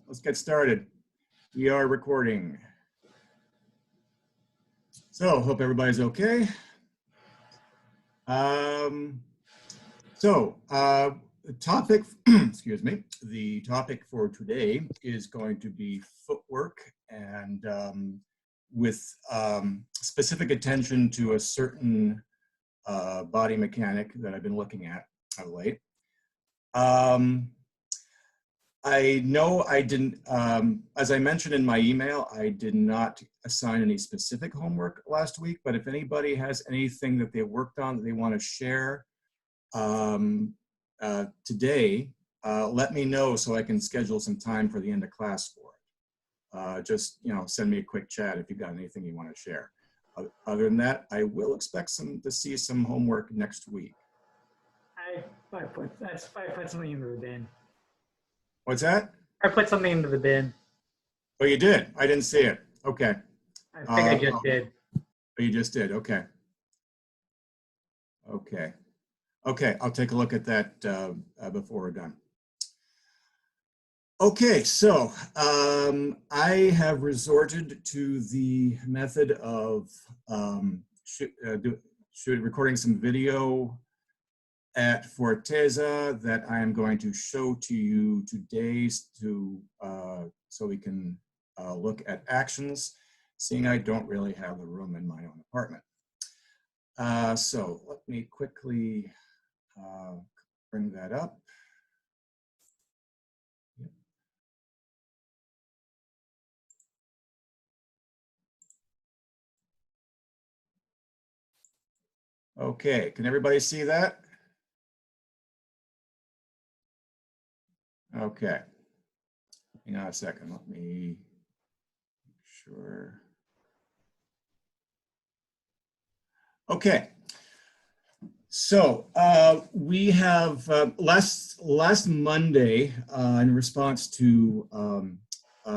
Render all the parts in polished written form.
let's get started. We are recording. So, hope everybody's okay. The topic, excuse me, the topic for today is going to be footwork and with specific attention to a certain body mechanic that I've been looking at of late. I know I didn't, as I mentioned in my email, I did not assign any specific homework last week, but if anybody has anything that they worked on that they want to share today, let me know so I can schedule some time for the end of class for it. Just, send me a quick chat if you've got anything you want to share. Other than that, I will expect to see some homework next week. I put something into the bin. What's that? I put something into the bin. Oh, you did? I didn't see it. Okay. I think I just did. Oh, you just did? Okay. Okay. Okay, I'll take a look at that before we're done. Okay, so I have resorted to the method of recording some video at Forteza that I am going to show to you today so we can look at actions, seeing I don't really have the room in my own apartment. So let me quickly bring that up. Okay, can everybody see that? Okay, hang on a second, let me make sure. Okay, so we have last Monday in response to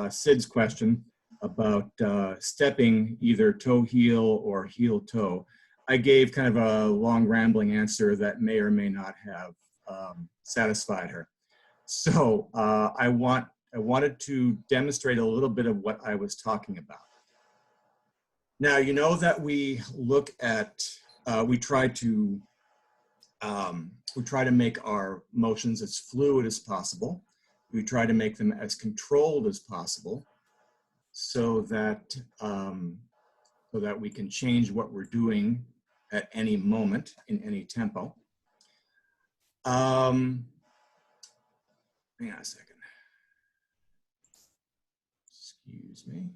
Sid's question about stepping either toe heel or heel toe, I gave kind of a long rambling answer that may or may not have satisfied her. So I wanted to demonstrate a little bit of what I was talking about. Now, you know that we look at, we try to make our motions as fluid as possible. We try to make them as controlled as possible so that we can change what we're doing at any moment in any tempo. Hang on a second. Excuse me.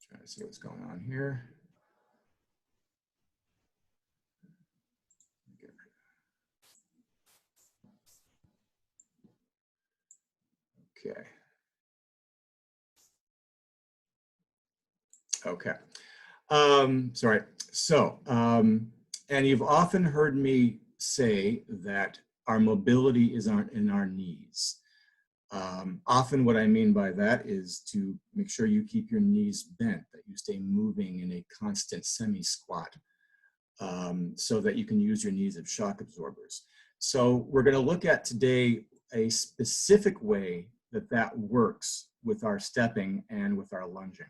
Trying to see what's going on here. Okay. Okay. Sorry. So, and you've often heard me say that our mobility is in our knees. Often what I mean by that is to make sure you keep your knees bent, that you stay moving in a constant semi-squat so that you can use your knees as shock absorbers. So we're going to look at today a specific way that works with our stepping and with our lunging.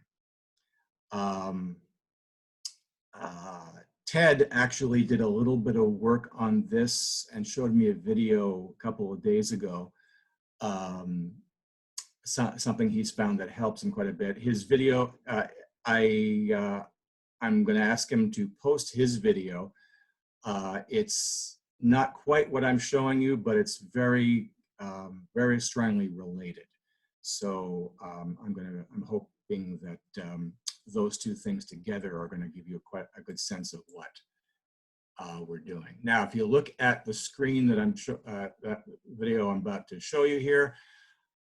Ted actually did a little bit of work on this and showed me a video a couple of days ago. Something he's found that helps him quite a bit. His video, I'm going to ask him to post his video. It's not quite what I'm showing you, but it's very, very strongly related. So I'm hoping that those two things together are going to give you quite a good sense of what we're doing. Now, if you look at the screen that that video I'm about to show you here,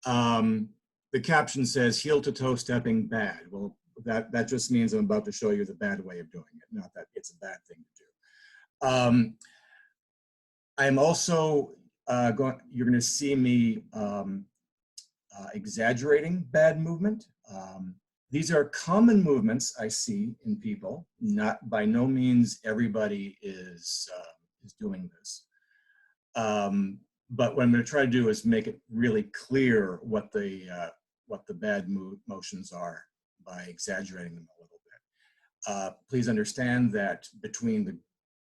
the caption says heel to toe stepping bad. Well, that just means I'm about to show you the bad way of doing it, not that it's a bad thing to do. I'm also you're going to see me exaggerating bad movement. These are common movements I see in people. By no means everybody is doing this. but what I'm going to try to do is make it really clear what the bad motions are by exaggerating them a little bit. Please understand that between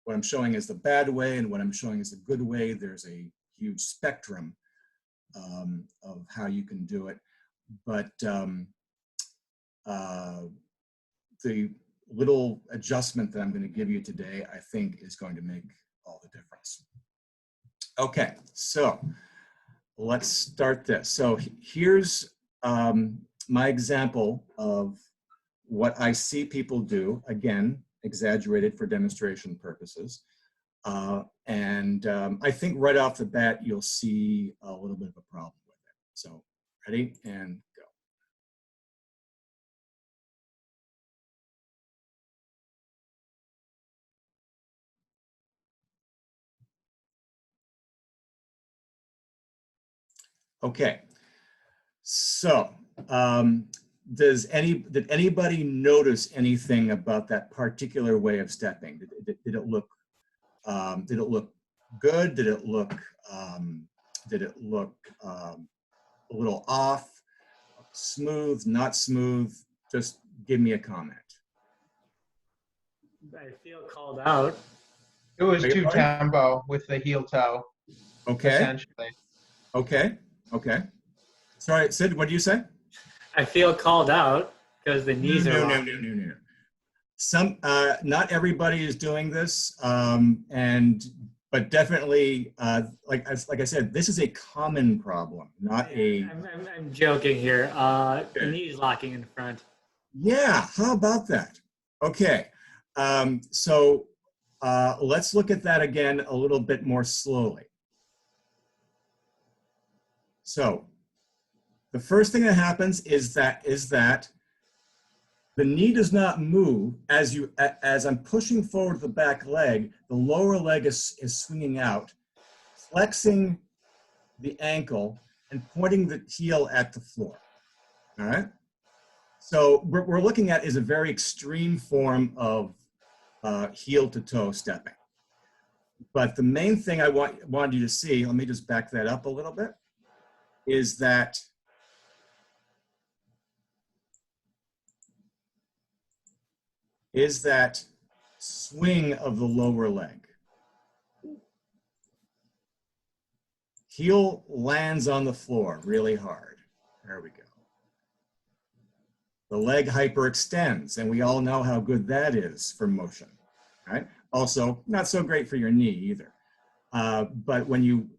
what I'm showing as the bad way and what I'm showing as the good way, there's a huge spectrum of how you can do it. But the little adjustment that I'm going to give you today, I think, is going to make all the difference. Okay, so let's start this. So here's my example of what I see people do, again, exaggerated for demonstration purposes. I think right off the bat, you'll see a little bit of a problem with it. So ready and go. Okay, so did anybody notice anything about that particular way of stepping? Did it look good? Did it look a little off? Smooth? Not smooth? Just give me a comment. I feel called out. It was Beg your too pardon? tempo with the heel toe, Okay. essentially. Okay. Okay. Sorry, Sid. What do you say? I feel called out because the knees are locking. No. Some, not everybody is doing this, but definitely, like I said, this is a common problem, not a. I'm joking here. The knees locking in front. Yeah, how about that? Okay, so let's look at that again a little bit more slowly. So the first thing that happens is that the knee does not move as I'm pushing forward the back leg. The lower leg is swinging out, flexing the ankle and pointing the heel at the floor. All right. So what we're looking at is a very extreme form of heel to toe stepping. But the main thing I wanted you to see, let me just back that up a little bit, is that swing of the lower leg. Heel lands on the floor really hard. There we go. The leg hyperextends, and we all know how good that is for motion, right? Also, not so great for your knee either. But when you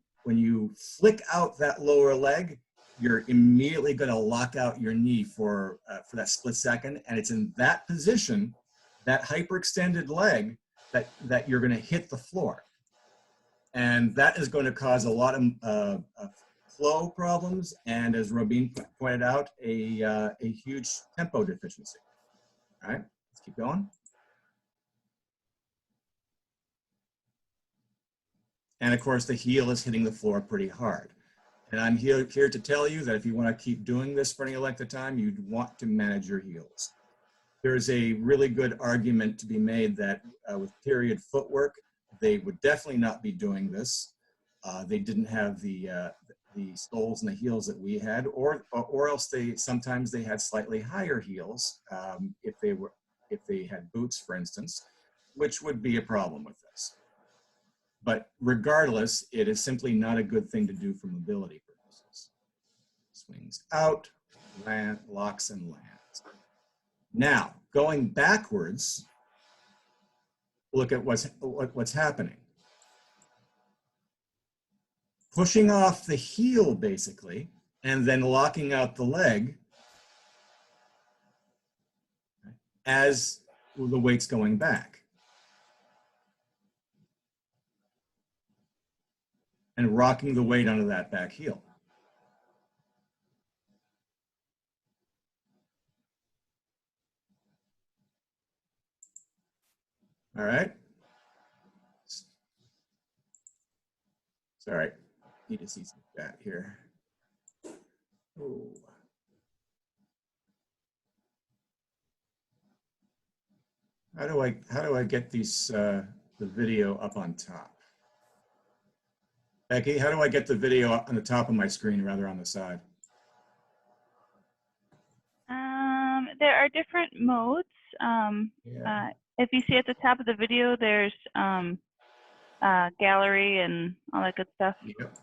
flick out that lower leg, you're immediately going to lock out your knee for that split second, and it's in that position, that hyperextended leg, that you're going to hit the floor, and that is going to cause a lot of flow problems, and as Robin pointed out, a huge tempo deficiency. All right, let's keep going. And of course, the heel is hitting the floor pretty hard. And I'm here to tell you that if you want to keep doing this for any length of time, you'd want to manage your heels. There's a really good argument to be made that with period footwork, they would definitely not be doing this. They didn't have the soles and the heels that we had, or else sometimes they had slightly higher heels if they had boots, for instance, which would be a problem with this. But regardless, it is simply not a good thing to do for mobility purposes. Swings out, locks and lands. Now, going backwards, look at what's happening. Pushing off the heel, basically, and then locking out the leg as the weight's going back. And rocking the weight onto that back heel. All right. Sorry, need to see some chat here. Ooh. How do I get these the video up on top? Becky, how do I get the video on the top of my screen rather on the side? There are different modes. Yeah. If you see at the top of the video, there's gallery and all that good stuff. Yep.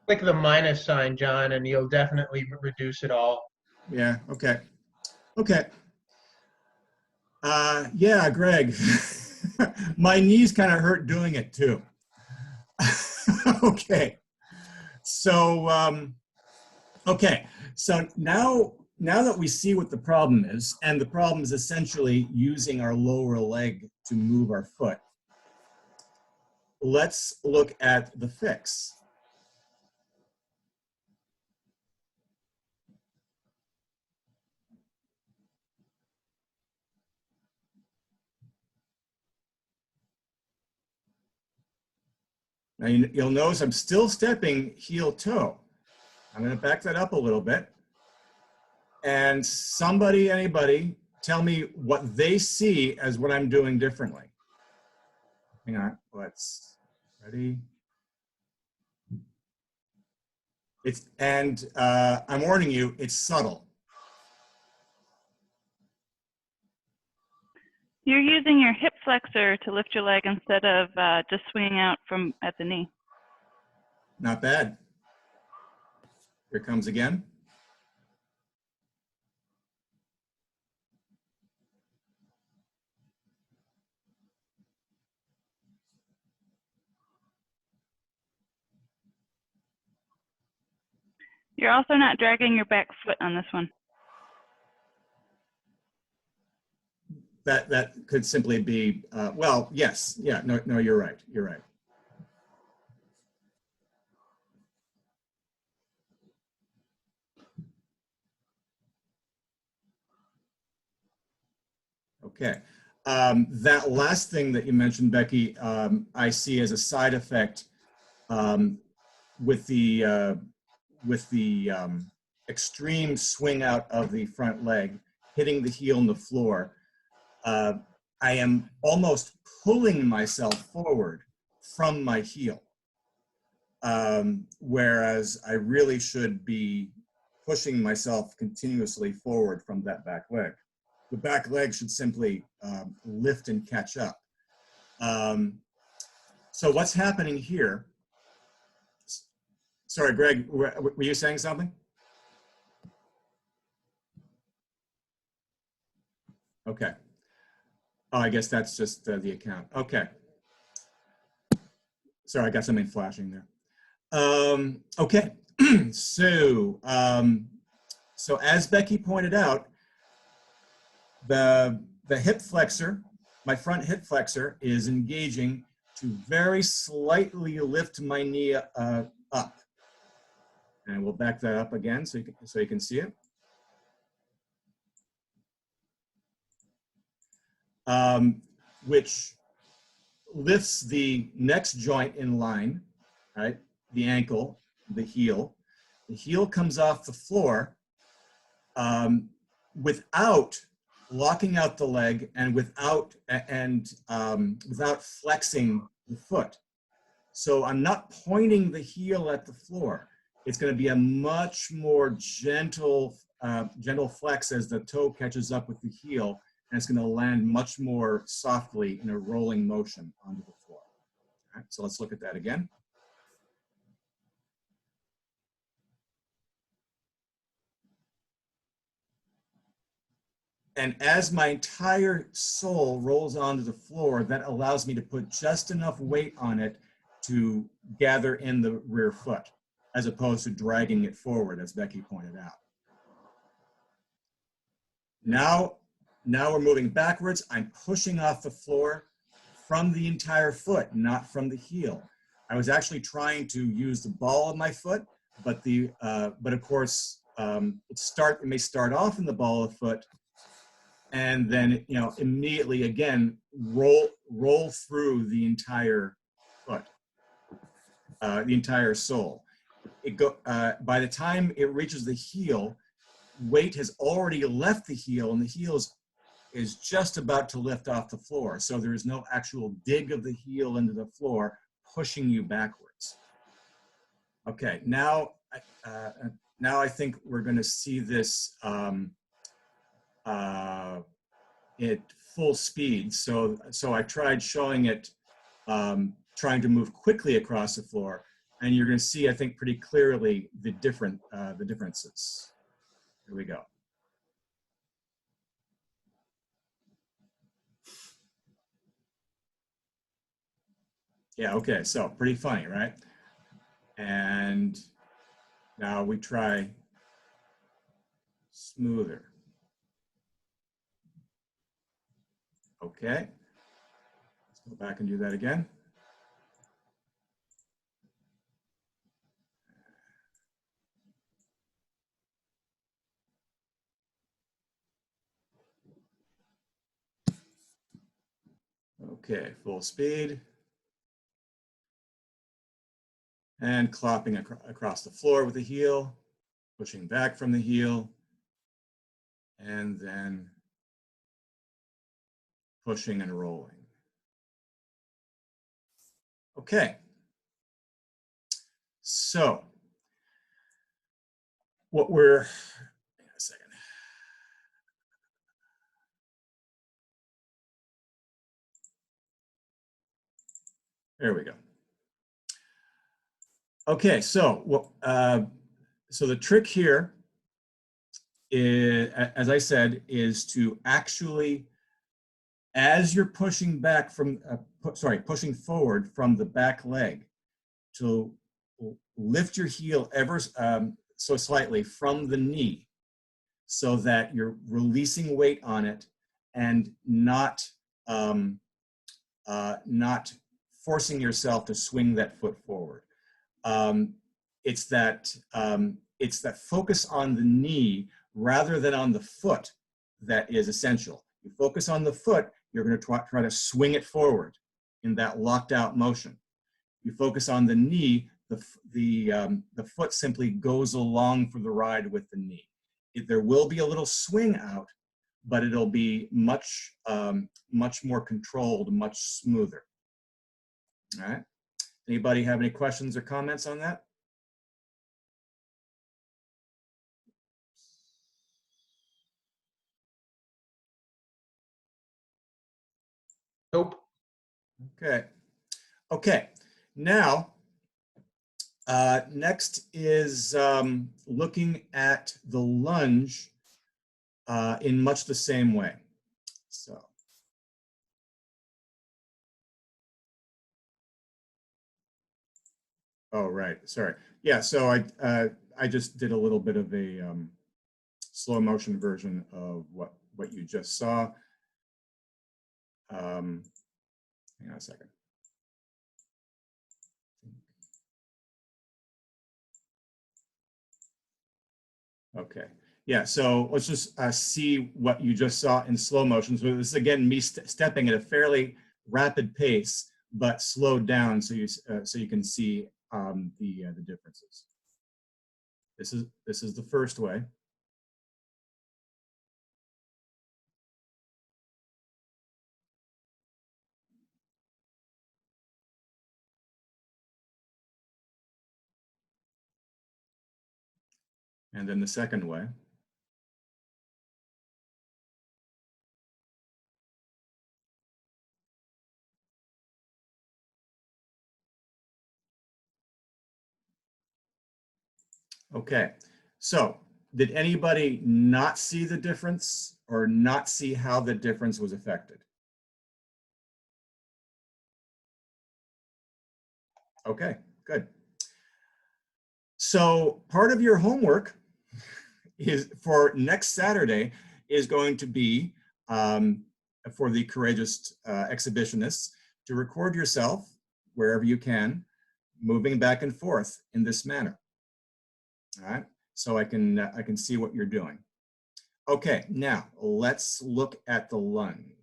Click the minus sign, John, and you'll definitely reduce it all. Yeah. Okay. Okay. Yeah, Greg. My knees kind of hurt doing it too. Okay. So, okay. So now that we see what the problem is, and the problem is essentially using our lower leg to move our foot, let's look at the fix. Now you'll notice I'm still stepping heel toe. I'm going to back that up a little bit. And somebody, anybody, tell me what they see as what I'm doing differently. Hang on, let's, ready? I'm warning you, it's subtle. You're using your hip flexor to lift your leg instead of just swinging out from at the knee. Not bad. Here it comes again. You're also not dragging your back foot on this one. That could simply be, well, yes, yeah, no, you're right, you're right. Okay, that last thing that you mentioned, Becky, I see as a side effect with the extreme swing out of the front leg, hitting the heel in the floor. I am almost pulling myself forward from my heel, whereas I really should be pushing myself continuously forward from that back leg. The back leg should simply lift and catch up. So what's happening here? Sorry, Greg, were you saying something? Okay. Oh, I guess that's just the account. Okay. Sorry, I got something flashing there. Okay. So as Becky pointed out, the hip flexor, my front hip flexor, is engaging to very slightly lift my knee up. And we'll back that up again so you can see it. Which lifts the next joint in line, right? The ankle, the heel. The heel comes off the floor without locking out the leg and without flexing the foot. So I'm not pointing the heel at the floor. It's going to be a much more gentle flex as the toe catches up with the heel, and it's going to land much more softly in a rolling motion onto the floor. All right, so let's look at that again. And as my entire sole rolls onto the floor, that allows me to put just enough weight on it to gather in the rear foot, as opposed to dragging it forward, as Becky pointed out. Now we're moving backwards. I'm pushing off the floor from the entire foot, not from the heel. I was actually trying to use the ball of my foot, but of course it may start off in the ball of the foot, and then immediately again roll through the entire foot, the entire sole. By the time it reaches the heel, weight has already left the heel, and the heel is just about to lift off the floor. So there is no actual dig of the heel into the floor, pushing you backwards. Okay, now I think we're going to see this at full speed. So I tried showing it, trying to move quickly across the floor, and you're going to see, I think, pretty clearly the differences. Here we go. Yeah, okay, so pretty funny, right? And now we try smoother. Okay, let's go back and do that again. Okay, full speed. And clopping across the floor with the heel, pushing back from the heel, and then pushing and rolling. Okay. So what we're, hang on a second. There we go. Okay, so so the trick here is, as I said, is to actually, as you're pushing back from, pushing forward from the back leg, to lift your heel ever so slightly from the knee, so that you're releasing weight on it and not forcing yourself to swing that foot forward. It's that focus on the knee rather than on the foot that is essential. You focus on the foot, you're going to try to swing it forward in that locked out motion. You focus on the knee, the foot simply goes along for the ride with the knee. There will be a little swing out, but it'll be much more controlled, much smoother. All right. Anybody have any questions or comments on that? Nope. Okay. Okay. Now, next is looking at the lunge in much the same way. So. Oh, right. Sorry. Yeah. So I just did a little bit of a slow motion version of what you just saw. Hang on a second. Okay. Yeah. So let's just see what you just saw in slow motion. So this is again me stepping at a fairly rapid pace, but slowed down so you can see the differences. This is the first way. And then the second way. Okay, so did anybody not see the difference or not see how the difference was affected? Okay, good. So part of your homework is for next Saturday is going to be for the courageous exhibitionists to record yourself wherever you can, moving back and forth in this manner. All right, so I can see what you're doing. Okay, now let's look at the lunge.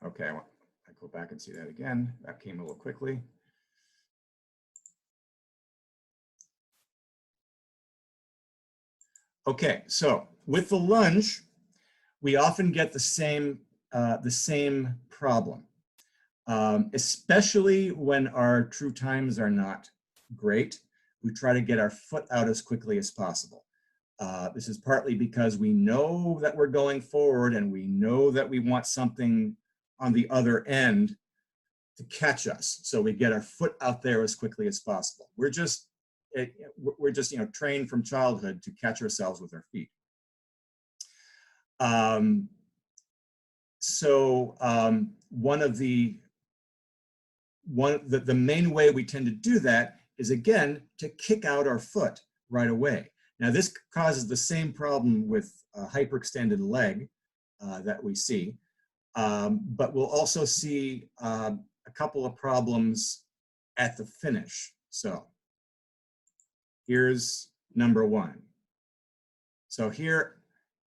Okay, I go back and see that again. That came a little quickly. Okay, so with the lunge, we often get the same problem, especially when our true times are not great. We try to get our foot out as quickly as possible. This is partly because we know that we're going forward and we know that we want something on the other end to catch us. So we get our foot out there as quickly as possible. We're just trained from childhood to catch ourselves with our feet. The main way we tend to do that is, again, to kick out our foot right away. Now, this causes the same problem with a hyperextended leg that we see, but we'll also see a couple of problems at the finish. So here's number one. So here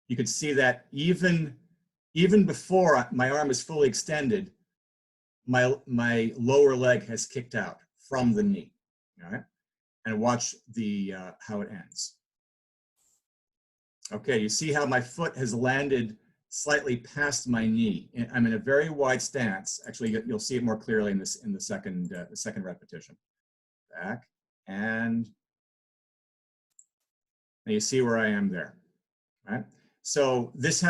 you can see that even before my arm is fully extended, my lower leg has kicked out from the knee. All right, and watch the how it ends. Okay, you see how my foot has landed slightly past my knee. I'm in a very wide stance. Actually, you'll see it more clearly in the second repetition. Back and you see where I am there. Right. So this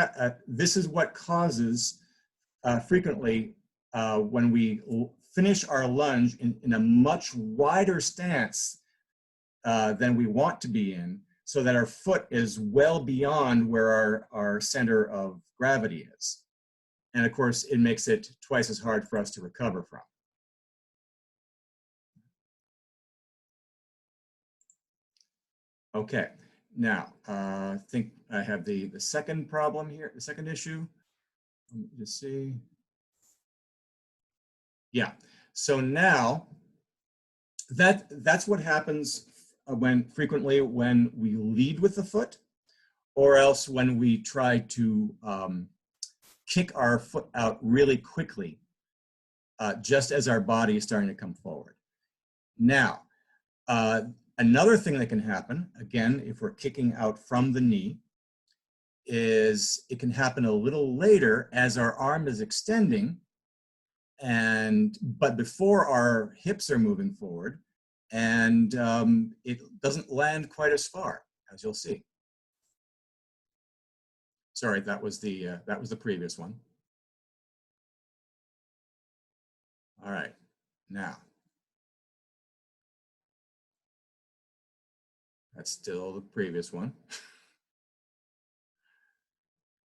is what causes frequently when we finish our lunge in a much wider stance than we want to be in, so that our foot is well beyond where our center of gravity is. And of course, it makes it twice as hard for us to recover from. Okay, now I think I have the second problem here, the second issue. Let me just see. Yeah, so now that's what happens frequently when we lead with the foot, or else when we try to kick our foot out really quickly, just as our body is starting to come forward. Now, another thing that can happen, again, if we're kicking out from the knee, is it can happen a little later as our arm is extending, but before our hips are moving forward, and it doesn't land quite as far, as you'll see. Sorry, that was the previous one. All right, now that's still the previous one.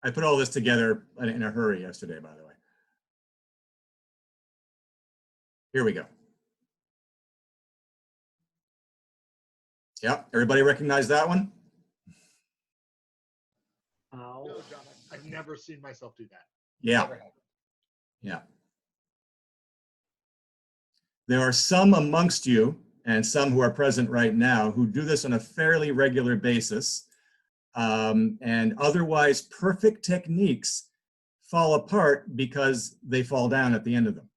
I put all this together in a hurry yesterday, by the way. Here we go. Yep, everybody recognize that one? Ow. No, John, I've never seen myself do that. Yeah. Yeah. There are some amongst you, and some who are present right now, who do this on a fairly regular basis, and otherwise perfect techniques fall apart because they fall down at the end of them.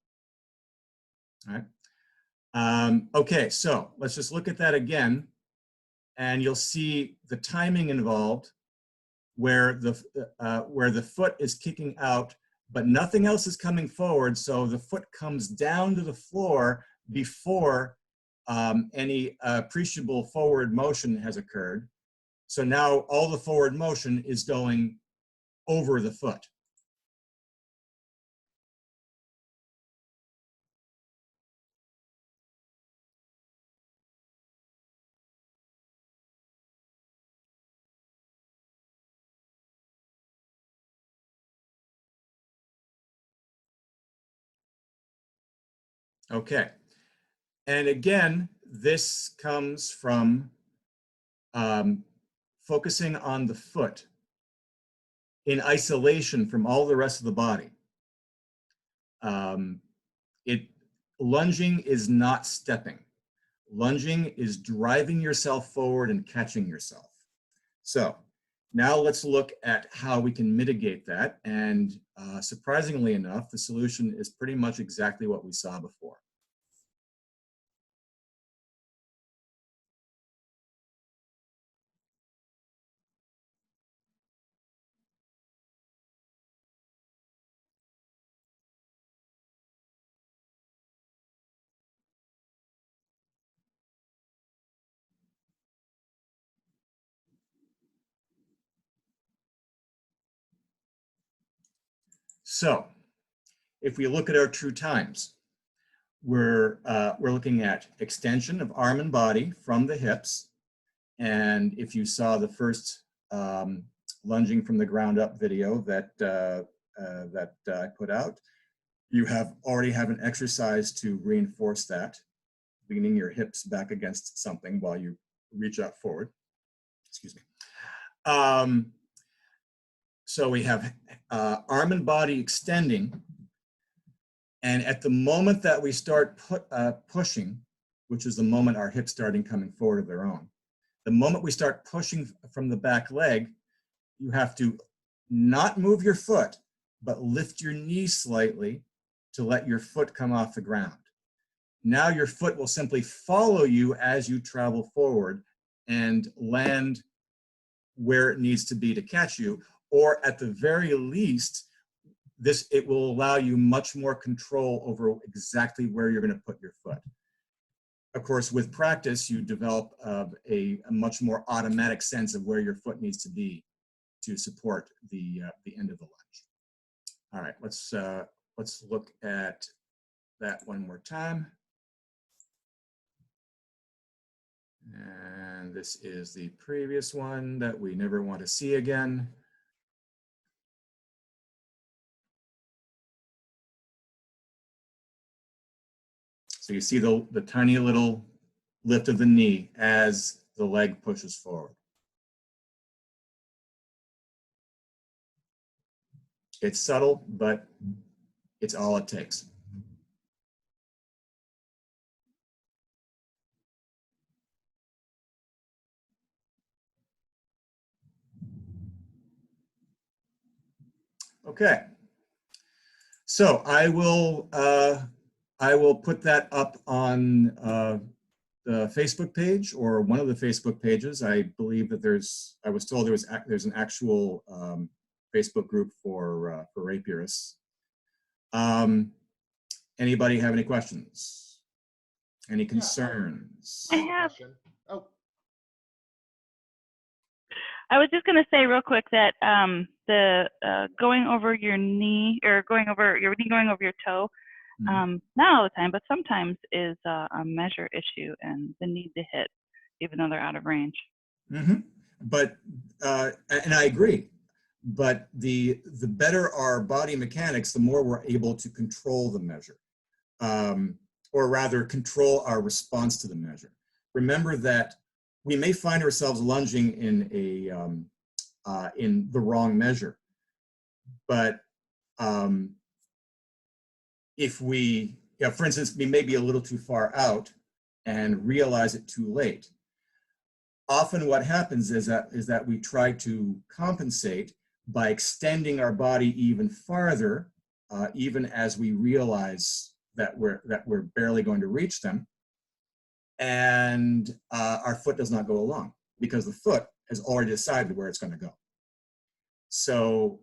All right. Okay, so let's just look at that again, and you'll see the timing involved, where the foot is kicking out, but nothing else is coming forward, so the foot comes down to the floor before any appreciable forward motion has occurred. So now all the forward motion is going over the foot. Okay, and again, this comes from focusing on the foot in isolation from all the rest of the body. Lunging is not stepping. Lunging is driving yourself forward and catching yourself. So now let's look at how we can mitigate that. And surprisingly enough, the solution is pretty much exactly what we saw before. So if we look at our true times, we're looking at extension of arm and body from the hips. And if you saw the first lunging from the ground up video that I put out, you already have an exercise to reinforce that, leaning your hips back against something while you reach out forward. Excuse me. So we have arm and body extending. And at the moment that we start pushing, which is the moment our hips starting coming forward of their own, the moment we start pushing from the back leg, you have to not move your foot, but lift your knee slightly to let your foot come off the ground. Now your foot will simply follow you as you travel forward and land where it needs to be to catch you, or at the very least, it will allow you much more control over exactly where you're going to put your foot. Of course, with practice, you develop a much more automatic sense of where your foot needs to be to support the end of the lunge. All right, let's look at that one more time. And this is the previous one that we never want to see again. So you see the tiny little lift of the knee as the leg pushes forward. It's subtle, but it's all it takes. Okay. So I will put that up on the Facebook page or one of the Facebook pages. I believe that I was told there's an actual Facebook group for rapierists. Anybody have any questions? Any concerns? I have. Question. Oh, I was just going to say real quick that the going over your knee or going over your toe, not all the time, but sometimes is a measure issue and the need to hit, even though they're out of range. Mm-hmm. But and I agree. But the better our body mechanics, the more we're able to control the measure, or rather control our response to the measure. Remember that we may find ourselves lunging in the wrong measure, but if we, for instance, we may be a little too far out and realize it too late. Often what happens is that we try to compensate by extending our body even farther, even as we realize that we're barely going to reach them, and our foot does not go along because the foot has already decided where it's going to go. So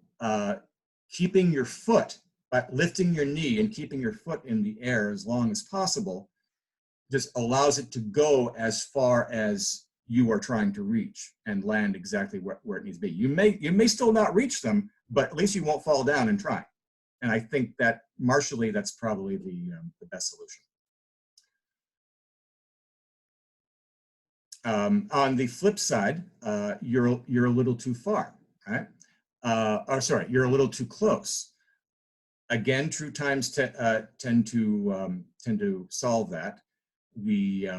keeping your foot, by lifting your knee and keeping your foot in the air as long as possible, just allows it to go as far as you are trying to reach and land exactly where it needs to be. You may still not reach them, but at least you won't fall down and try. And I think that martially, that's probably the best solution. On the flip side, you're a little too far, right? Or sorry, you're a little too close. Again, true times tend to solve that. We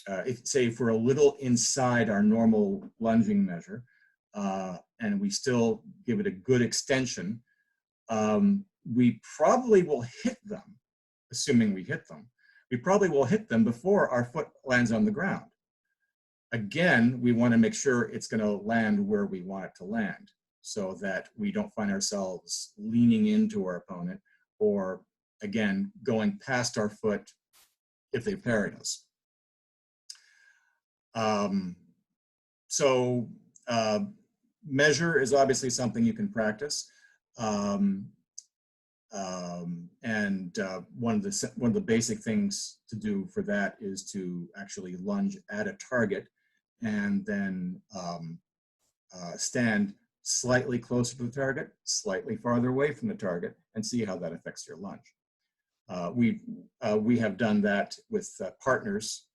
if we're a little inside our normal lunging measure, and we still give it a good extension, we probably will hit them, assuming we hit them. We probably will hit them before our foot lands on the ground. Again, we want to make sure it's going to land where we want it to land, so that we don't find ourselves leaning into our opponent or, again, going past our foot if they've parried us. Measure is obviously something you can practice. And one of the basic things to do for that is to actually lunge at a target and then stand slightly closer to the target, slightly farther away from the target, and see how that affects your lunge. We have done that with partners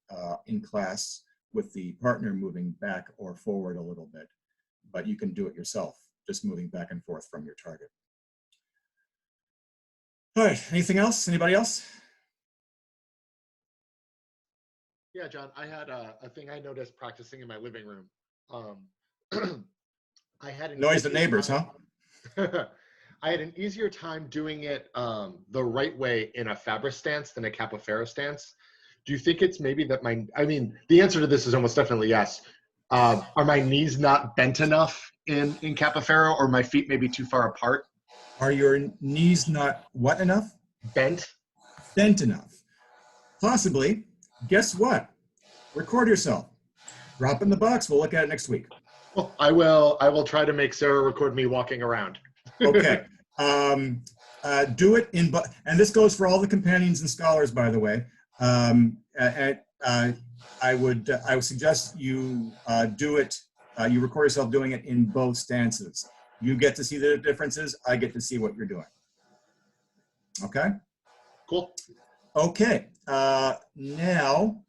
in class, with the partner moving back or forward a little bit, but you can do it yourself, just moving back and forth from your target. All right, anything else? Anybody else? Yeah, John, I had a thing I noticed practicing in my living room. I had an Noise the easier neighbors, huh? time- I had an easier time doing it the right way in a Fabra stance than a Capoferro stance. Do you think it's maybe that the answer to this is almost definitely yes. Are my knees not bent enough in Capoferro, or my feet maybe too far apart? Are your knees not what enough? Bent? Bent enough. Possibly. Guess what? Record yourself. Drop it in the box. We'll look at it next week. Well, I will try to make Sarah record me walking around. Okay. Do it in, and this goes for all the companions and scholars, by the way. I would suggest you do it. You record yourself doing it in both stances. You get to see the differences. I get to see what you're doing. Okay. Cool. Okay. Now.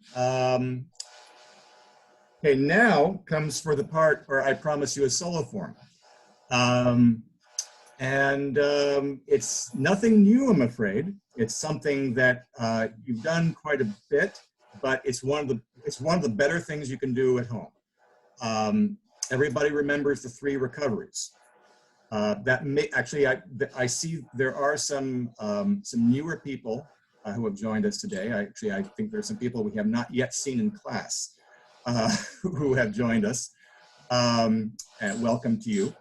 Okay. Now comes for the part where I promise you a solo form. It's nothing new, I'm afraid. It's something that you've done quite a bit, but it's one of the better things you can do at home. Everybody remembers the 3 recoveries. I see there are some newer people who have joined us today. I think there's some people we have not yet seen in class who have joined us. And welcome to you.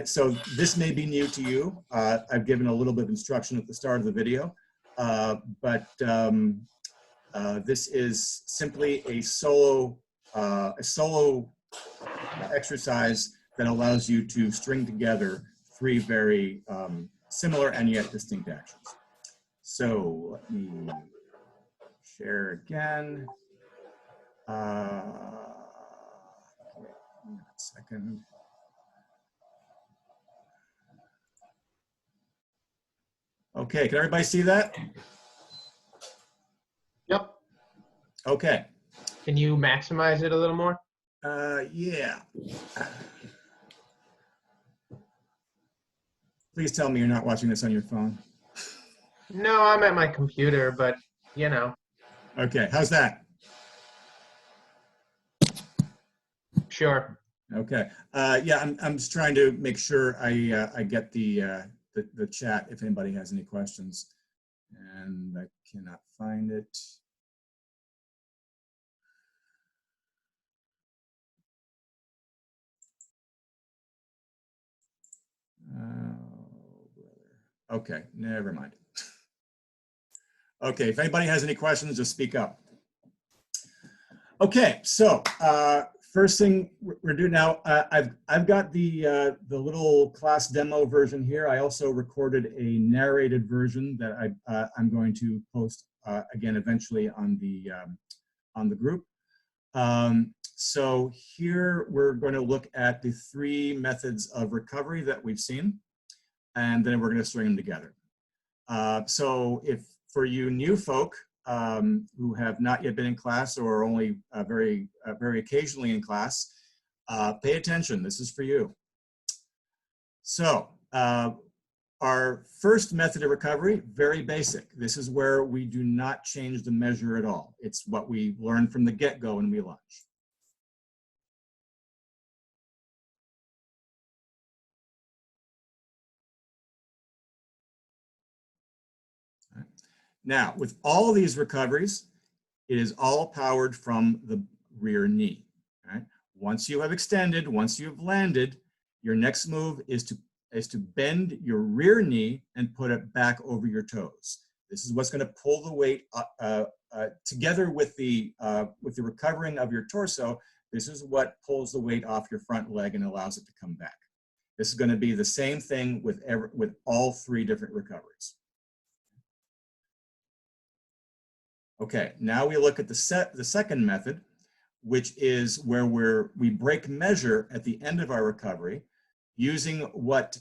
So this may be new to you. I've given a little bit of instruction at the start of the video, but this is simply a solo exercise that allows you to string together 3 very similar and yet distinct actions. So let me share again. Wait a second. Okay, can everybody see that? Yep. Okay. Can you maximize it a little more? Yeah. Please tell me you're not watching this on your phone. No, I'm at my computer, but you know. Okay, how's that? Sure. Okay. Yeah, I'm just trying to make sure I get the chat if anybody has any questions, and I cannot find it. Oh, brother. Okay, never mind. Okay, if anybody has any questions, just speak up. Okay, so first thing we're doing now, I've got the little class demo version here. I also recorded a narrated version that I'm going to post again eventually on the group. So here we're going to look at the 3 methods of recovery that we've seen, and then we're going to string them together. So if for you new folk who have not yet been in class or only very occasionally in class, pay attention. This is for you. So our first method of recovery, very basic. This is where we do not change the measure at all. It's what we learned from the get-go when we lunge. Now, with all these recoveries, it is all powered from the rear knee. Right? Once you have extended, once you have landed, your next move is to bend your rear knee and put it back over your toes. This is what's going to pull the weight together with the recovering of your torso. This is what pulls the weight off your front leg and allows it to come back. This is going to be the same thing with all 3 different recoveries. Okay, now we look at the second method, which is where we break measure at the end of our recovery using what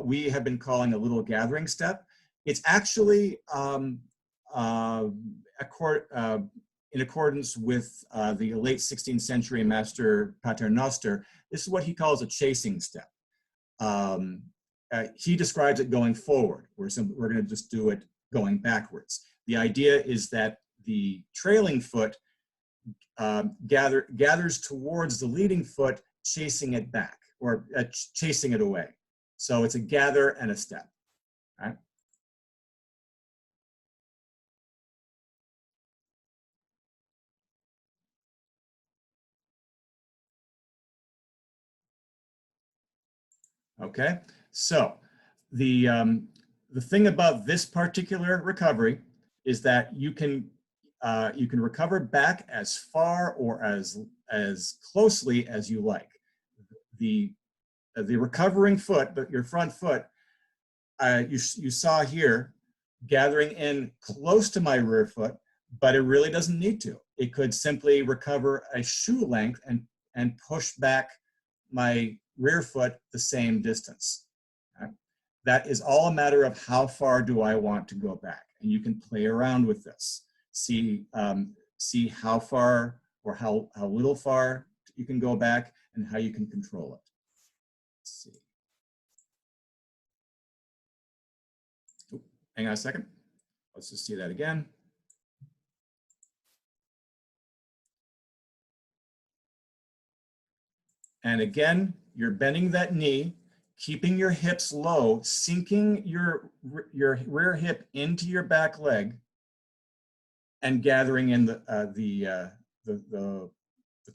we have been calling a little gathering step. It's actually in accordance with the late 16th century master Paternoster. This is what he calls a chasing step. He describes it going forward. We're going to just do it going backwards. The idea is that the trailing foot gathers towards the leading foot, chasing it back or chasing it away. So it's a gather and a step. Right? Okay, so the thing about this particular recovery is that you can recover back as far or as closely as you like. The recovering foot, but your front foot, you saw here, gathering in close to my rear foot, but it really doesn't need to. It could simply recover a shoe length and push back my rear foot the same distance. Okay? That is all a matter of how far do I want to go back. And you can play around with this. See how far or how little far you can go back and how you can control it. Let's see. Oh, hang on a second. Let's just see that again. And again, you're bending that knee, keeping your hips low, sinking your rear hip into your back leg, and gathering in the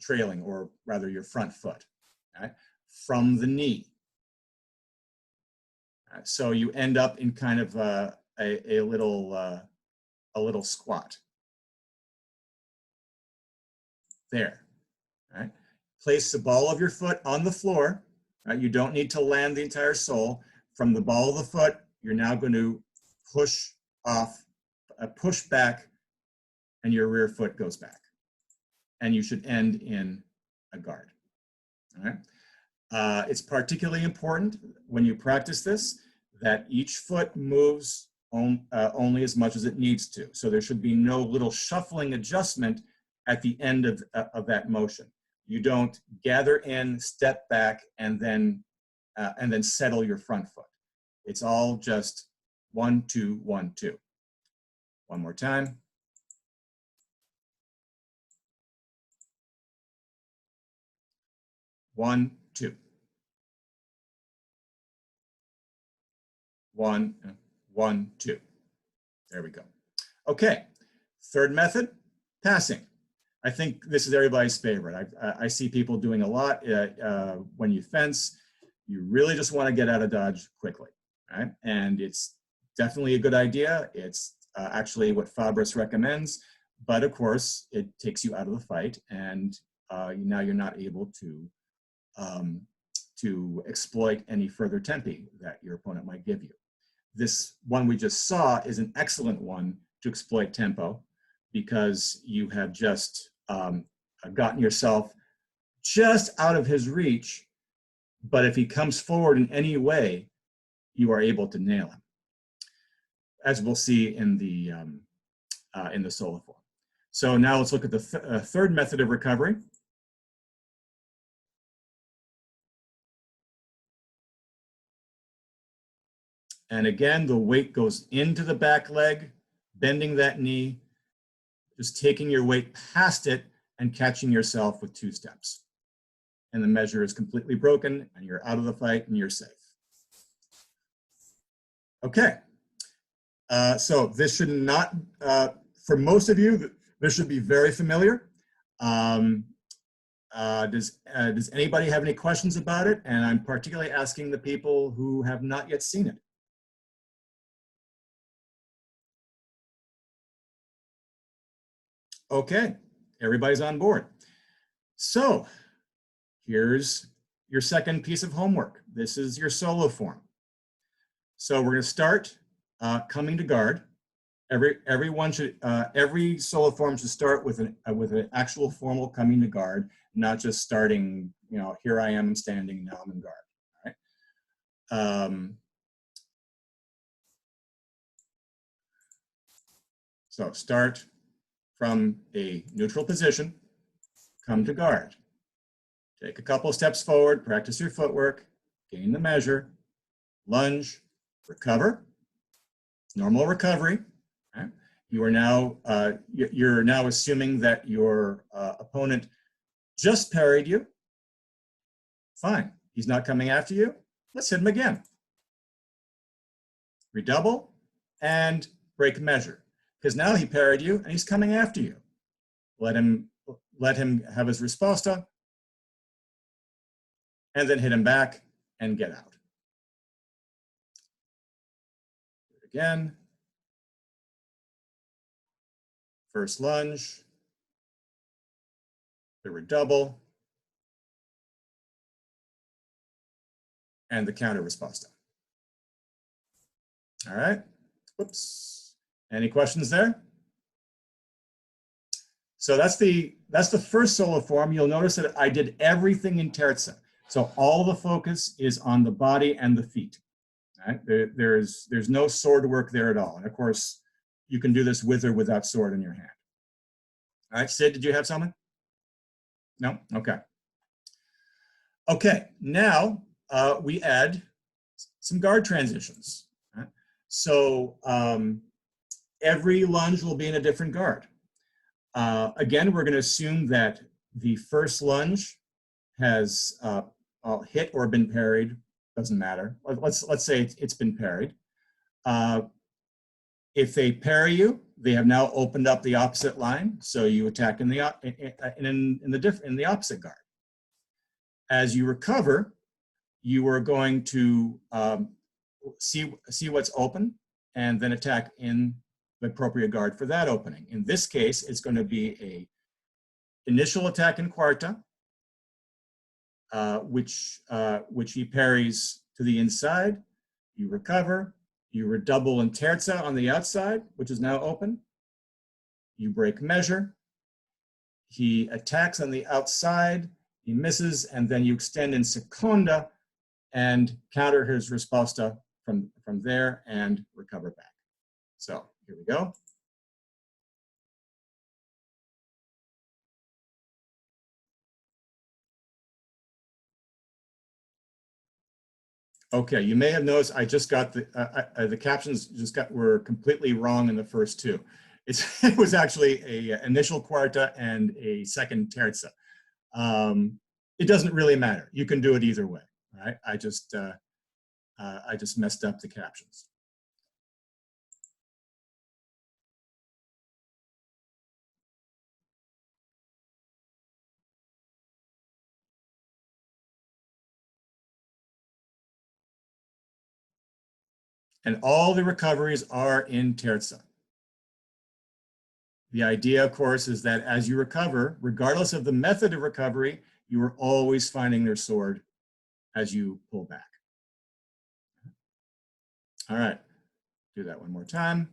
trailing, or rather your front foot, okay, from the knee. So you end up in kind of a little squat. There. Right? Place the ball of your foot on the floor. Right? You don't need to land the entire sole. From the ball of the foot, you're now going to push off, push back, and your rear foot goes back. And you should end in a guard. All right? It's particularly important when you practice this that each foot moves only as much as it needs to. So there should be no little shuffling adjustment at the end of that motion. You don't gather in, step back, and then settle your front foot. It's all just 1, 2, 1, 2. One more time. One, two. 1, 1, 2. There we go. Okay, third method, passing. I think this is everybody's favorite. I see people doing a lot when you fence. You really just want to get out of dodge quickly, right? And it's definitely a good idea. It's actually what Fabris recommends, but of course it takes you out of the fight, and now you're not able to exploit any further tempi that your opponent might give you. This one we just saw is an excellent one to exploit tempo, because you have just gotten yourself just out of his reach, but if he comes forward in any way, you are able to nail him, as we'll see in the solo form. So now let's look at the third method of recovery. And again, the weight goes into the back leg, bending that knee, just taking your weight past it and catching yourself with 2 steps. And the measure is completely broken, and you're out of the fight and you're safe. Okay, so this should not, for most of you, this should be very familiar. Does anybody have any questions about it? And I'm particularly asking the people who have not yet seen it. Okay, everybody's on board. So here's your second piece of homework. This is your solo form. So we're going to start coming to guard. Everyone should, every solo form should start with an actual formal coming to guard, not just starting, you know, here I am standing, now I'm in guard. All right. So start from a neutral position, come to guard. Take a couple steps forward, practice your footwork, gain the measure, lunge, recover, normal recovery. Okay. You're now assuming that your opponent just parried you. Fine, he's not coming after you. Let's hit him again. Redouble and break measure, because now he parried you and he's coming after you. Let him have his risposta, and then hit him back and get out. Do it again. First lunge, the redouble, and the counter risposta. All right. Whoops. Any questions there? So that's the first solo form. You'll notice that I did everything in terza. So all the focus is on the body and the feet. Right? There's no sword work there at all. And of course, you can do this with or without sword in your hand. All right, Sid, did you have something? No? Okay. Okay, now we add some guard transitions. Right? So every lunge will be in a different guard. Again, we're going to assume that the first lunge has hit or been parried. Doesn't matter. Let's say it's been parried. If they parry you, they have now opened up the opposite line, so you attack in the opposite guard. As you recover, you are going to see what's open and then attack in the appropriate guard for that opening. In this case, it's going to be a initial attack in quarta, which he parries to the inside. You recover. You redouble in terza on the outside, which is now open. You break measure. He attacks on the outside. He misses, and then you extend in seconda and counter his risposta from there and recover back. So here we go. Okay, you may have noticed I just got the captions were completely wrong in the first two. It was actually a initial quarta and a second terza. It doesn't really matter. You can do it either way, right? I just messed up the captions. And all the recoveries are in terza. The idea, of course, is that as you recover, regardless of the method of recovery, you are always finding their sword as you pull back. All right, do that one more time.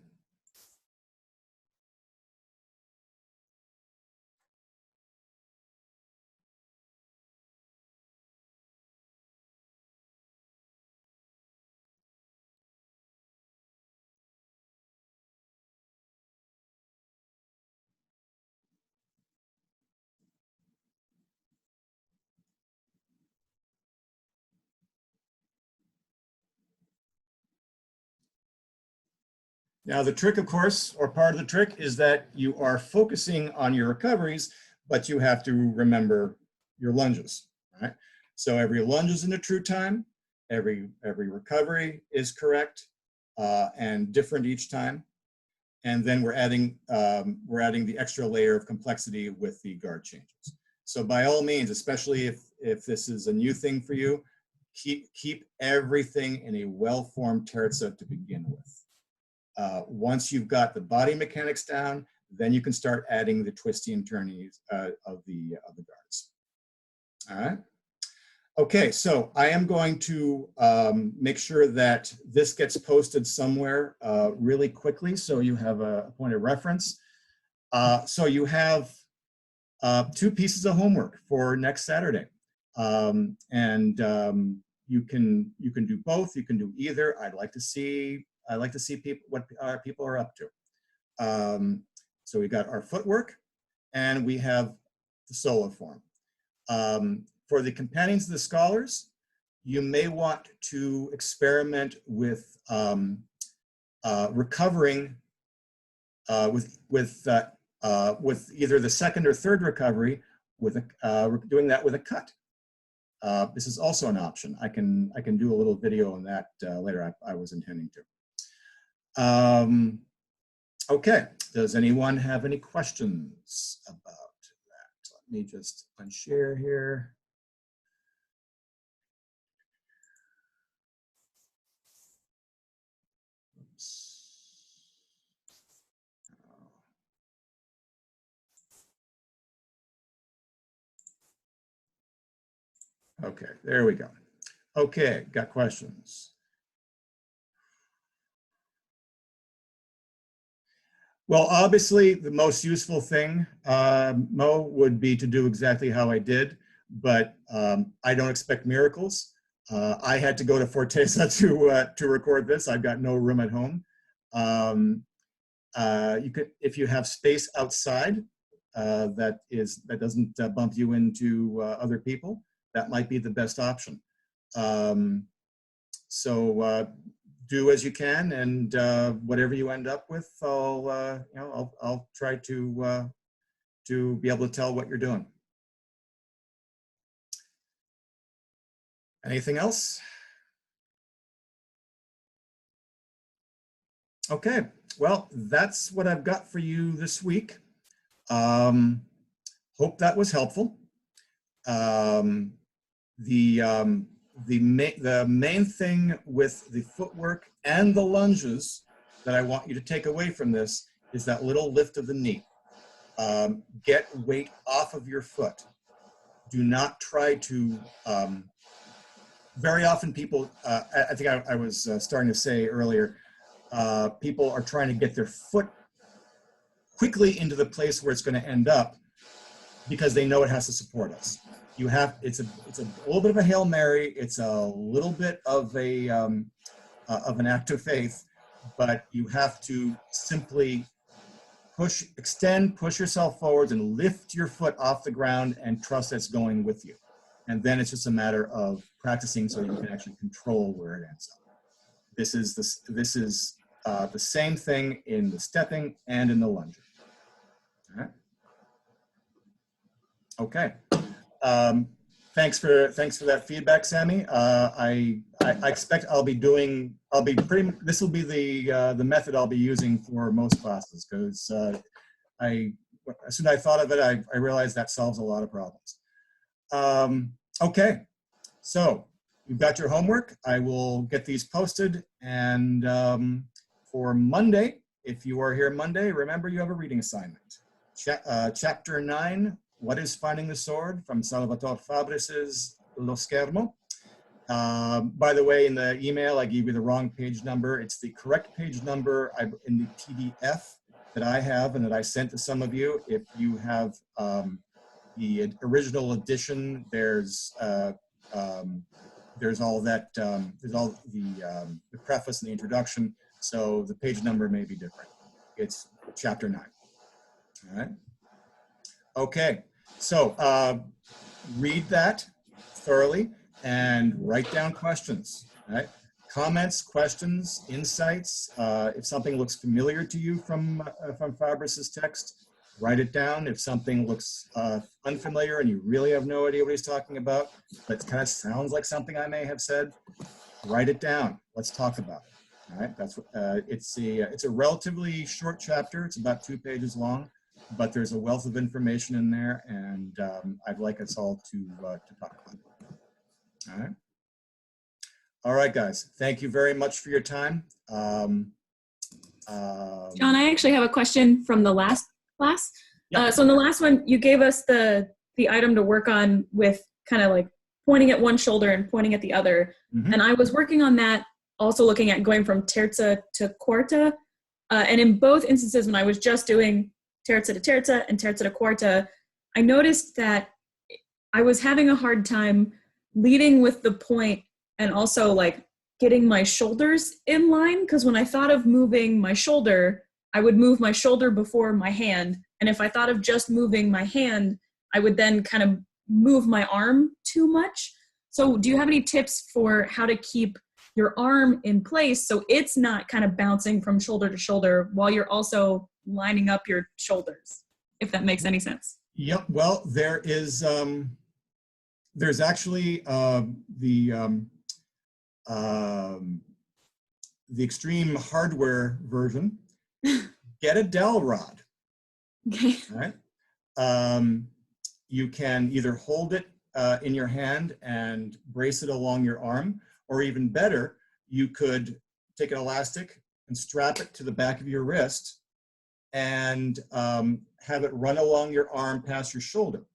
Now the trick, of course, or part of the trick, is that you are focusing on your recoveries, but you have to remember your lunges, right? So every lunge is in a true time, every recovery is correct and different each time. And then we're adding the extra layer of complexity with the guard changes. So by all means, especially if this is a new thing for you, keep everything in a well-formed terza to begin with. Once you've got the body mechanics down, then you can start adding the twisty and turnies of the guards. All right. Okay, so I am going to make sure that this gets posted somewhere really quickly so you have a point of reference. So you have 2 pieces of homework for next Saturday. You can do both, you can do either. I'd like to see people what people are up to. So we got our footwork and we have the solo form. For the companions of the scholars, you may want to experiment with recovering with either the second or third recovery with doing that with a cut. This is also an option. I can do a little video on that later. I was intending to. Okay, does anyone have any questions about that? Let me just unshare here. Okay, there we go. Okay, got questions. Well, obviously, the most useful thing, Mo, would be to do exactly how I did, but I don't expect miracles. I had to go to Forteza to record this. I've got no room at home. You could, if you have space outside that doesn't bump you into other people, that might be the best option. Do as you can, and whatever you end up with, I'll try to be able to tell what you're doing. Anything else? Okay, well, that's what I've got for you this week. Hope that was helpful. The main thing with the footwork and the lunges that I want you to take away from this is that little lift of the knee. Get weight off of your foot. Do not try to, very often people, I think I was starting to say earlier, people are trying to get their foot quickly into the place where it's going to end up because they know it has to support us. You have, it's a little bit of a Hail Mary. It's a little bit of an act of faith, but you have to simply push yourself forwards and lift your foot off the ground and trust it's going with you. And then it's just a matter of practicing so you can actually control where it ends up. This is the same thing in the stepping and in the lunging. All right. Okay. Thanks for that feedback, Sammy. I expect this will be the method I'll be using for most classes, because as soon as I thought of it, I realized that solves a lot of problems. Okay, so you've got your homework. I will get these posted, and for Monday, if you are here Monday, remember you have a reading assignment. Chapter 9. What is Finding the Sword? From Salvatore Fabris's Lo Schermo. By the way, in the email, I gave you the wrong page number. It's the correct page number in the PDF that I have and that I sent to some of you. If you have the original edition, there's all that, there's all the preface and the introduction. So the page number may be different. It's chapter 9. All right. Okay. So read that thoroughly and write down questions, right? Comments, questions, insights. If something looks familiar to you from Fabris's text, write it down. If something looks unfamiliar and you really have no idea what he's talking about, but kind of sounds like something I may have said, write it down. Let's talk about it. All right, that's it's a relatively short chapter. It's about 2 pages long. But there's a wealth of information in there, and I'd like us all to talk about it. All right. All right, guys. Thank you very much for your time. John, I actually have a question from the last class. Yeah. So in the last one, you gave us the item to work on with kind of like pointing at one shoulder and pointing at the other. Mhm. And I was working on that, also looking at going from terza to quarta. And in both instances, when I was just doing terza to terza and terza to quarta, I noticed that I was having a hard time leading with the point and also like getting my shoulders in line. Because when I thought of moving my shoulder, I would move my shoulder before my hand. And if I thought of just moving my hand, I would then kind of move my arm too much. So do you have any tips for how to keep your arm in place so it's not kind of bouncing from shoulder to shoulder while you're also lining up your shoulders, if that makes any sense? Yep. Well, there's actually the extreme hardware version. Get a dowel rod. Okay. Right. You can either hold it in your hand and brace it along your arm, or even better, you could take an elastic and strap it to the back of your wrist and have it run along your arm past your shoulder.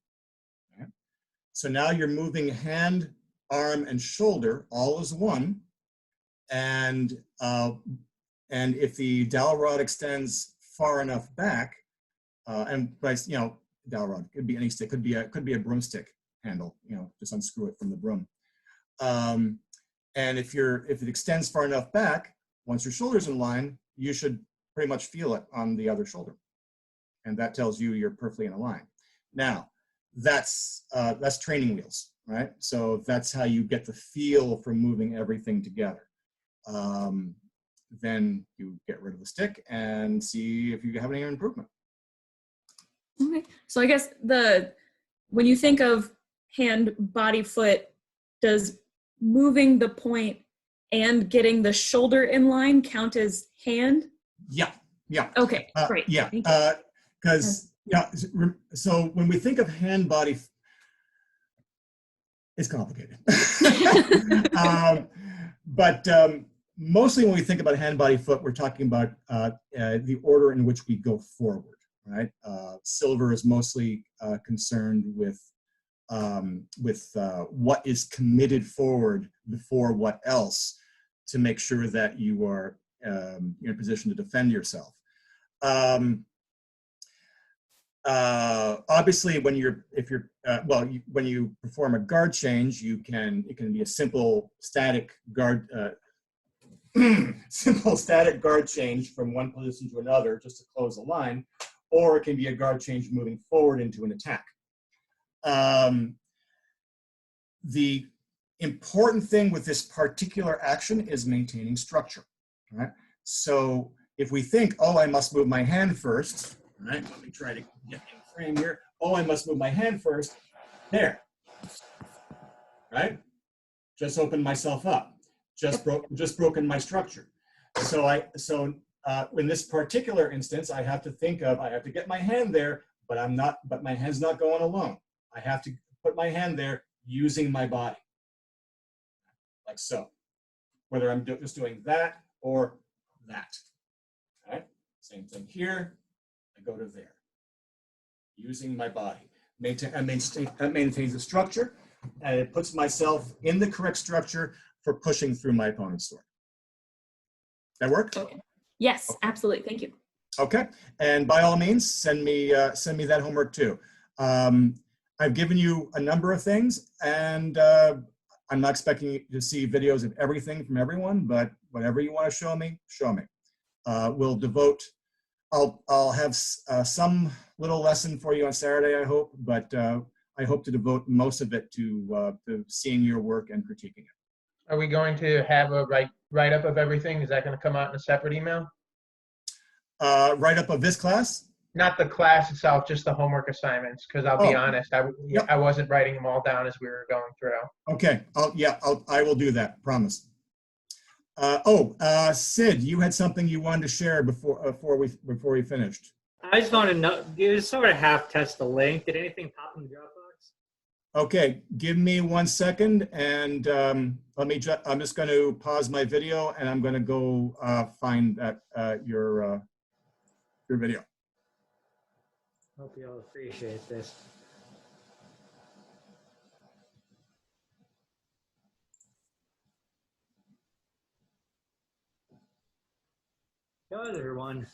Okay. So now you're moving hand, arm, and shoulder all as one. And if the dowel rod extends far enough back, and by, dowel rod could be any stick, could be a broomstick handle, just unscrew it from the broom. And if it extends far enough back, once your shoulder's in line, you should pretty much feel it on the other shoulder, and that tells you you're perfectly in a line. Now, that's training wheels, right? So that's how you get the feel for moving everything together. Then you get rid of the stick and see if you have any improvement. Okay. So I guess when you think of hand, body, foot, does moving the point and getting the shoulder in line count as hand? Yeah. Okay, great. Yeah, Thank you. because so when we think of hand, body, it's complicated. But mostly when we think about hand, body, foot, we're talking about the order in which we go forward, right? Silver is mostly concerned with what is committed forward before what else, to make sure that you are in a position to defend yourself. Obviously, when you perform a guard change, it can be a simple static guard guard change from one position to another just to close a line, or it can be a guard change moving forward into an attack. The important thing with this particular action is maintaining structure, right? So if we think, oh, I must move my hand first, right? Let me try to get in frame here. Oh, I must move my hand first. There, right? Just opened myself up. Just broken my structure. So in this particular instance, I have to get my hand there, but my hand's not going alone. I have to put my hand there using my body, like so. Whether I'm just doing that or that. All right? Same thing here. I go to there, using my body. That maintains the structure, and it puts myself in the correct structure for pushing through my opponent's sword. That work? Okay. Yes, okay. Absolutely. Thank you. Okay, and by all means, send me that homework too. I've given you a number of things, and I'm not expecting you to see videos of everything from everyone, but whatever you want to show me, show me. I'll have some little lesson for you on Saturday, I hope, but I hope to devote most of it to seeing your work and critiquing it. Are we going to have a write-up of everything? Is that going to come out in a separate email? Write-up of this class? Not the class itself, just the homework assignments, because I'll be honest, I wasn't writing them all down as we were going through. Okay, I will do that, promise. Sid, you had something you wanted to share before we finished. I just want to know, you sort of half test the link. Did anything pop in the Dropbox? Okay, give me 1 second, and I'm just going to pause my video, and I'm going to go find your video. Hope you all appreciate this. How is everyone?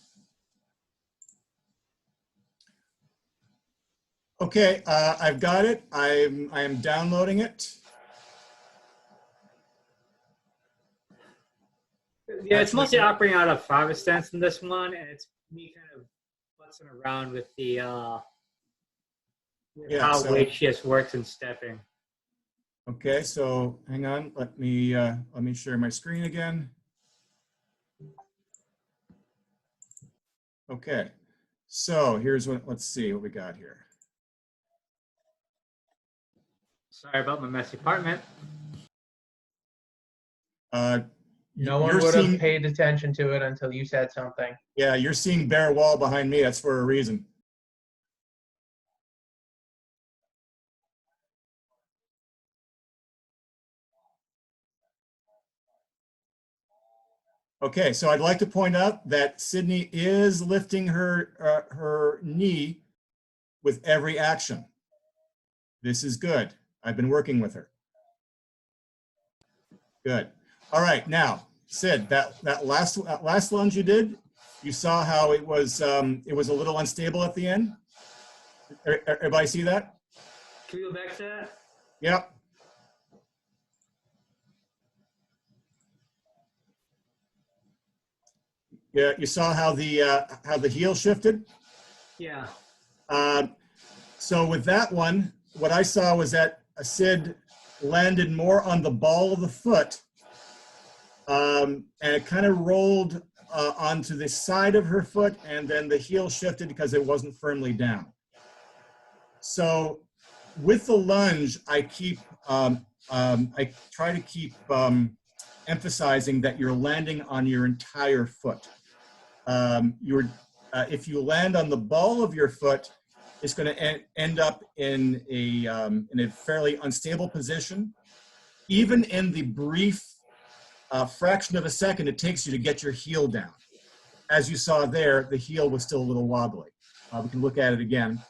Okay, I've got it. I am downloading it. Yeah, it's mostly operating out of five stance in this one, and it's me kind of futzing around with the with Yeah, how so- weight shift works and stepping. Okay, so hang on. Let me share my screen again. Okay, so here's what. Let's see what we got here. Sorry about my messy apartment. No one You're would have seeing- paid attention to it until you said something. Yeah, you're seeing bare wall behind me. That's for a reason. Okay, so I'd like to point out that Sydney is lifting her knee with every action. This is good. I've been working with her. Good. All right, now, Sid, that last lunge you did, you saw how it was a little unstable at the end. Everybody see that? Can we go back to that? Yep. Yeah, you saw how the heel shifted. Yeah. So with that one, what I saw was that Sid landed more on the ball of the foot, and it kind of rolled onto the side of her foot, and then the heel shifted because it wasn't firmly down. So with the lunge, I try to keep emphasizing that you're landing on your entire foot. If you land on the ball of your foot, it's going to end up in a fairly unstable position. Even in the brief fraction of a second it takes you to get your heel down. As you saw there, the heel was still a little wobbly. We can look at it again.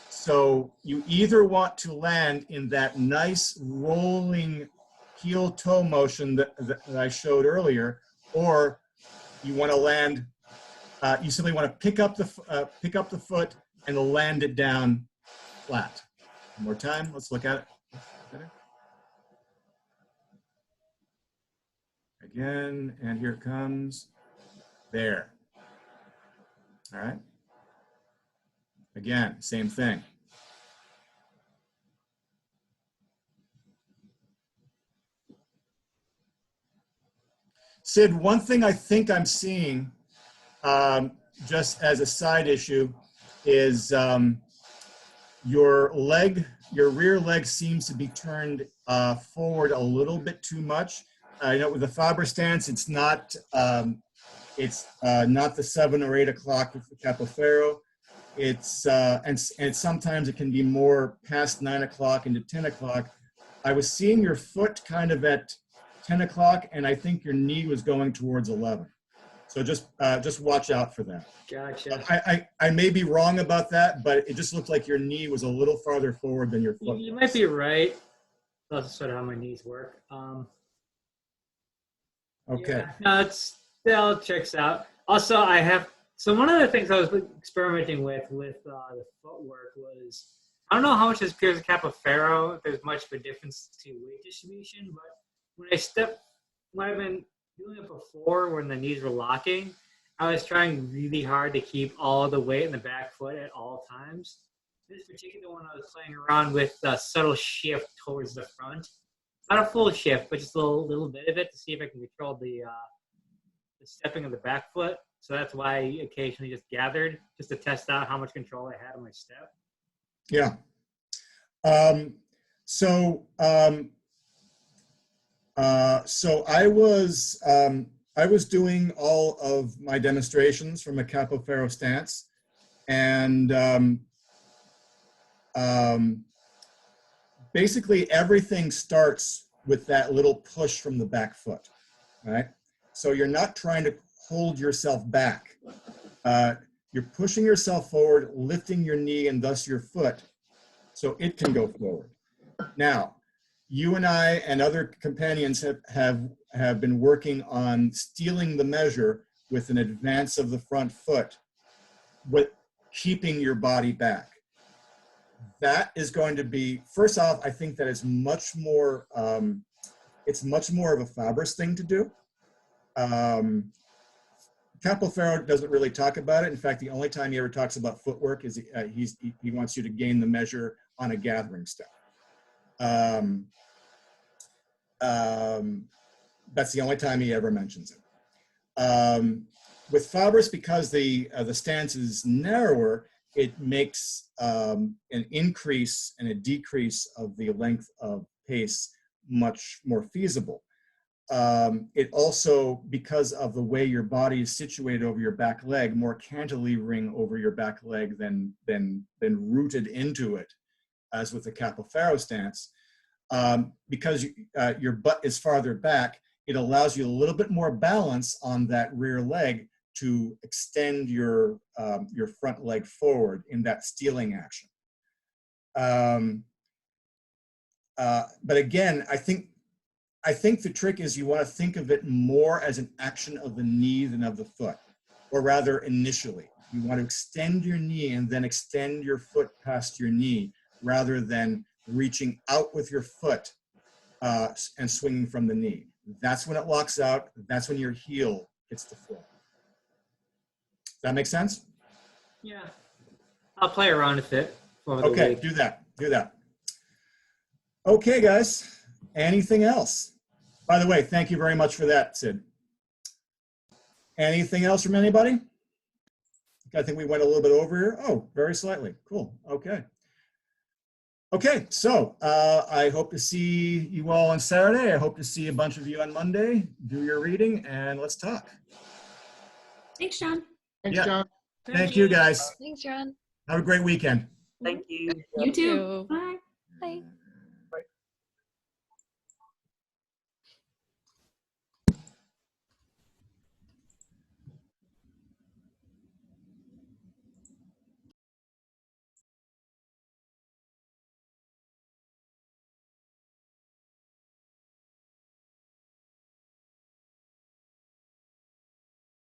So you either want to land in that nice rolling heel toe motion that I showed earlier, or you want to land. You simply want to pick up the foot and land it down flat. One more time. Let's look at it. Again, and here it comes. There. All right. Again, same thing. Sid, one thing I think I'm seeing, just as a side issue, is your rear leg seems to be turned forward a little bit too much. You know, with the Faber stance, it's not the 7 or 8 o'clock with the Capoferro. And sometimes it can be more past 9 o'clock into 10 o'clock. I was seeing your foot kind of at 10 o'clock, and I think your knee was going towards 11. So just watch out for that. Gotcha. I may be wrong about that, but it just looked like your knee was a little farther forward than your foot. You might be right. That's sort of how my knees work. Okay. Yeah, that all checks out. Also, one of the things I was experimenting with the footwork was, I don't know how much this appears in Capoferro, if there's much of a difference to weight distribution, but when I've been doing it before when the knees were locking, I was trying really hard to keep all the weight in the back foot at all times. This particular one, I was playing around with a subtle shift towards the front. Not a full shift, but just a little bit of it to see if I can control the stepping of the back foot. So that's why I occasionally just gathered, just to test out how much control I had on my step. Yeah. So I was doing all of my demonstrations from a Capoferro stance, and basically everything starts with that little push from the back foot, right? So you're not trying to hold yourself back. You're pushing yourself forward, lifting your knee and thus your foot so it can go forward. Now, you and I and other companions have have been working on stealing the measure with an advance of the front foot, with keeping your body back. That is going to be, first off, I think that is much more, it's much more of a Fabris thing to do. Capofaro doesn't really talk about it. In fact, the only time he ever talks about footwork is he wants you to gain the measure on a gathering step. That's the only time he ever mentions it. With Fabris, because the stance is narrower, it makes an increase and a decrease of the length of pace much more feasible. It also, because of the way your body is situated over your back leg, more cantilevering over your back leg than rooted into it, as with the Capofaro stance. Because your butt is farther back, it allows you a little bit more balance on that rear leg to extend your front leg forward in that stealing action. But again, I think the trick is you want to think of it more as an action of the knee than of the foot, or rather initially. You want to extend your knee and then extend your foot past your knee, rather than reaching out with your foot and swinging from the knee. That's when it locks out. That's when your heel hits the floor. Does that make sense? Yeah. I'll play around with it. Okay, do that. Do that. Okay, guys. Anything else? By the way, thank you very much for that, Sid. Anything else from anybody? I think we went a little bit over here. Oh, very slightly. Cool. Okay. Okay, so I hope to see you all on Saturday. I hope to see a bunch of you on Monday. Do your reading and let's talk. Thanks, John. Thanks, Yeah. John. Thank you, guys. Thanks, John. Have a great weekend. Thank you. You too. Bye. Bye.